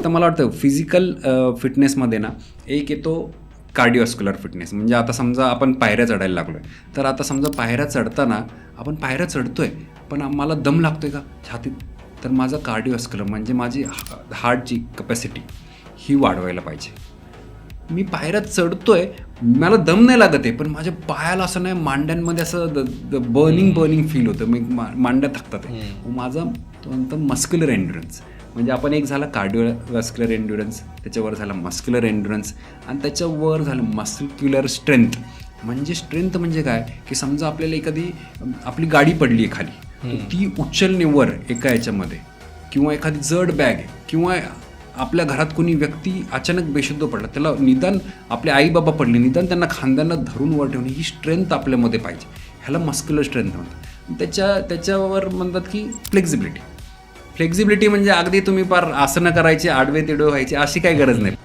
आता मला वाटतं फिजिकल फिटनेसमध्ये ना एक येतो कार्डिओव्हास्क्युलर फिटनेस. म्हणजे आता समजा आपण पायऱ्या चढायला लागलो आहे, तर आता समजा पायऱ्या चढताना आपण पायऱ्या चढतोय पण मला दम लागतोय का छातीत, तर माझं कार्डिओव्हास्क्युलर म्हणजे माझी हार्टची कपॅसिटी ही वाढवायला पाहिजे. मी पायऱ्यात चढतोय, मला दम नाही लागत आहे, पण माझ्या पायाला असं नाही, मांड्यांमध्ये असं बर्निंग फील होतं, मी मांड्या थकतात आहे. माझं तो म्हणतो मस्क्युलर एन्ड्युरन्स. म्हणजे आपण एक झाला कार्डिओव्हास्क्युलर एन्ड्युरन्स, त्याच्यावर झाला मस्क्युलर एन्ड्युरन्स, आणि त्याच्यावर झालं मस्क्युलर स्ट्रेंथ. म्हणजे स्ट्रेंथ म्हणजे काय की समजा आपल्याला एखादी आपली गाडी पडली आहे खाली, ती उचलणे वर एका याच्यामध्ये, किंवा एखादी जड बॅग आहे, किंवा आपल्या घरात कोणी व्यक्ती अचानक बेशुद्ध पडला, त्याला निदान आपले आई बाबा पडले, निदान त्यांना खांद्यांना धरून वर ठेवणे, ही स्ट्रेंथ आपल्यामध्ये पाहिजे. ह्याला मस्क्युलर स्ट्रेंथ म्हणतात. त्याच्यावर म्हणतात की फ्लेक्झिबिलिटी म्हणजे अगदी तुम्ही पार आसनं करायची, आडवे तिडवे व्हायचे अशी काही गरज नाही.